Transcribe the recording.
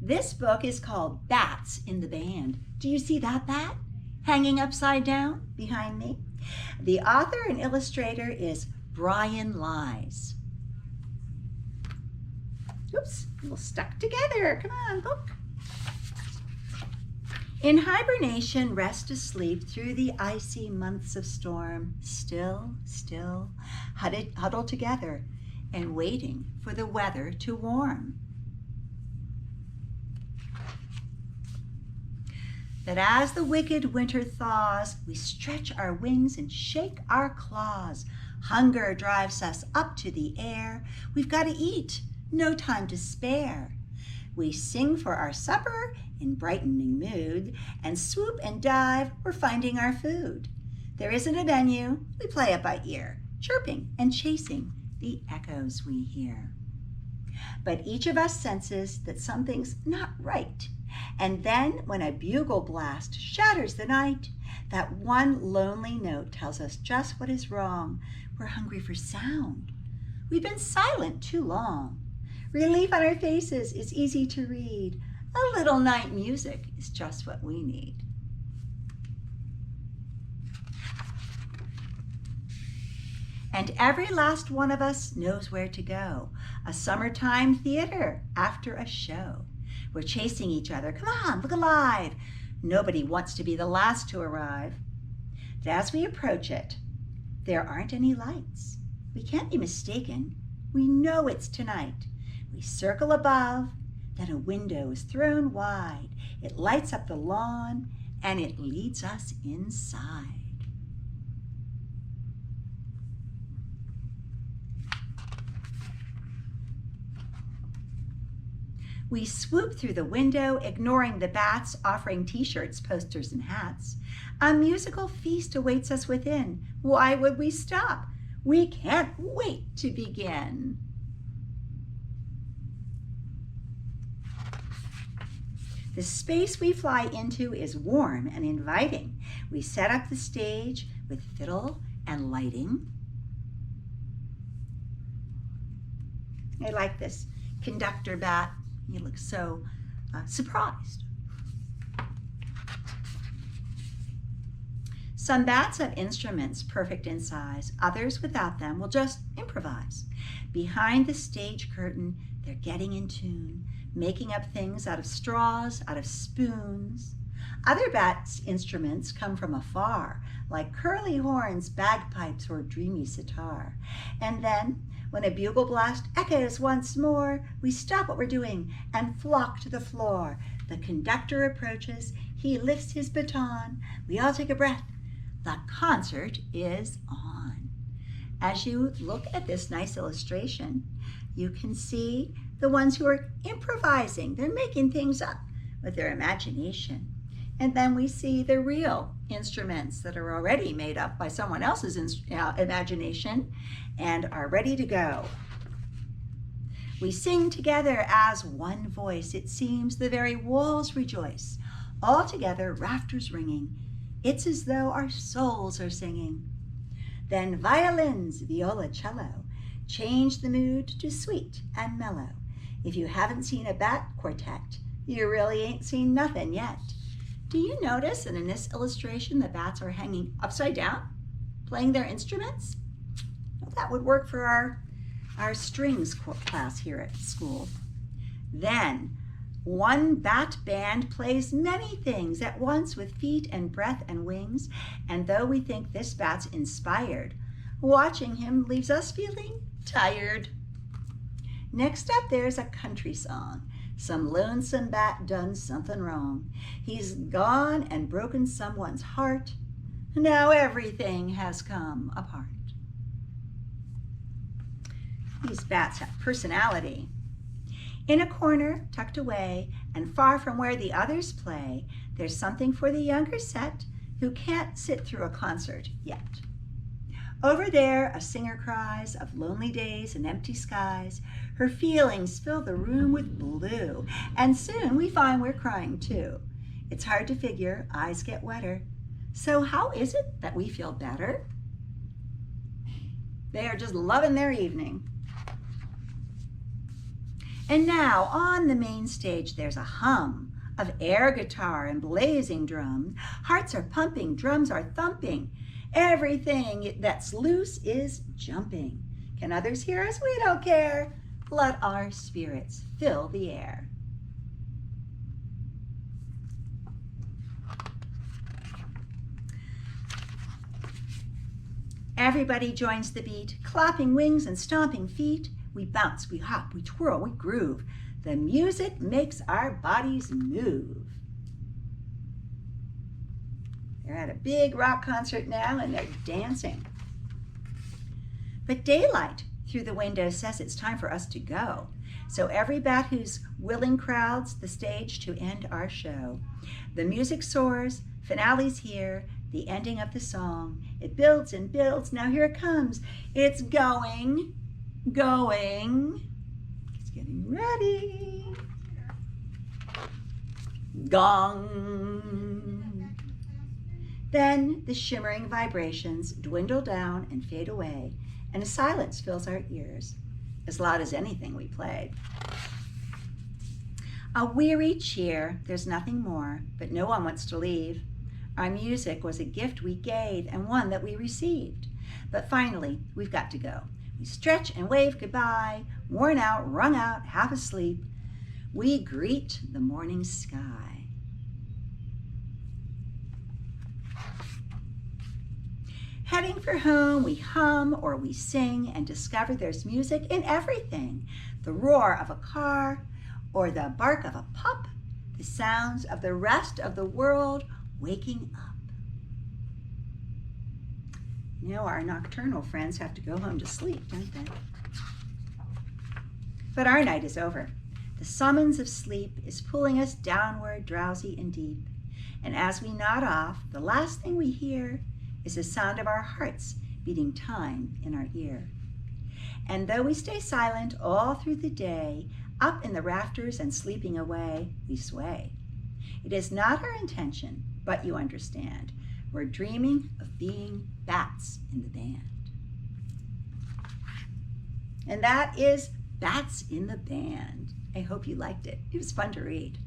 This book is called Bats in the Band. Do you see that bat hanging upside down behind me? The author and illustrator is Brian Lies. Oops, a little stuck together. Come on, book. In hibernation, rest asleep through the icy months of storm, still, huddled together and waiting for the weather to warm. That as the wicked winter thaws, we stretch our wings and shake our claws. Hunger drives us up to the air. We've got to eat, no time to spare. We sing for our supper in brightening mood, and swoop and dive, we're finding our food. There isn't a menu, we play it by ear, chirping and chasing the echoes we hear. But each of us senses that something's not right. And then when a bugle blast shatters the night, that one lonely note tells us just what is wrong. We're hungry for sound. We've been silent too long. Relief on our faces is easy to read. A little night music is just what we need. And every last one of us knows where to go. A summertime theater after a show. We're chasing each other. Come on, look alive. Nobody wants to be the last to arrive. But as we approach it, there aren't any lights. We can't be mistaken. We know it's tonight. We circle above, then a window is thrown wide. It lights up the lawn, and it leads us inside. We swoop through the window, ignoring the bats, offering t-shirts, posters, and hats. A musical feast awaits us within. Why would we stop? We can't wait to begin. The space we fly into is warm and inviting. We set up the stage with fiddle and lighting. I like this conductor bat. He looks so surprised. Some bats have instruments perfect in size. Others, without them, will just improvise. Behind the stage curtain, they're getting in tune, making up things out of straws, out of spoons. Other bats' instruments come from afar, like curly horns, bagpipes, or dreamy sitar. And then, when a bugle blast echoes once more, we stop what we're doing and flock to the floor. The conductor approaches, he lifts his baton. We all take a breath. The concert is on. As you look at this nice illustration, you can see the ones who are improvising. They're making things up with their imagination. And then we see the real instruments that are already made up by someone else's imagination and are ready to go. We sing together as one voice. It seems the very walls rejoice. All together, rafters ringing. It's as though our souls are singing. Then violins, viola, cello change the mood to sweet and mellow. If you haven't seen a bat quartet, you really ain't seen nothing yet. Do you notice that in this illustration, the bats are hanging upside down, playing their instruments? Well, that would work for our strings class here at school. Then, one bat band plays many things at once with feet and breath and wings. And though we think this bat's inspired, watching him leaves us feeling tired. Next up, there's a country song. Some lonesome bat done something wrong. He's gone and broken someone's heart. Now everything has come apart. These bats have personality. In a corner, tucked away, and far from where the others play, there's something for the younger set who can't sit through a concert yet. Over there, a singer cries of lonely days and empty skies. Her feelings fill the room with blue, and soon we find we're crying too. It's hard to figure, eyes get wetter. So how is it that we feel better? They are just loving their evening. And now on the main stage there's a hum of air guitar and blazing drum. Hearts are pumping, drums are thumping. Everything that's loose is jumping. Can others hear us? We don't care. Let our spirits fill the air. Everybody joins the beat, clapping wings and stomping feet. We bounce, we hop, we twirl, we groove. The music makes our bodies move. They're at a big rock concert now and they're dancing. But daylight through the window says it's time for us to go. So every bat who's willing crowds the stage to end our show. The music soars, finale's here, the ending of the song. It builds and builds, now here it comes. It's going, going. It's getting ready. Gong. Then the shimmering vibrations dwindle down and fade away, and a silence fills our ears, as loud as anything we played. A weary cheer, there's nothing more, but no one wants to leave. Our music was a gift we gave and one that we received. But finally, we've got to go. We stretch and wave goodbye, worn out, wrung out, half asleep. We greet the morning sky. Heading for home, we hum or we sing and discover there's music in everything. The roar of a car or the bark of a pup, the sounds of the rest of the world waking up. You know, our nocturnal friends have to go home to sleep, don't they? But our night is over. The summons of sleep is pulling us downward, drowsy and deep. And as we nod off, the last thing we hear is the sound of our hearts beating time in our ear. And though we stay silent all through the day, up in the rafters and sleeping away, we sway. It is not our intention, but you understand. We're dreaming of being bats in the band. And that is Bats in the Band. I hope you liked it. It was fun to read.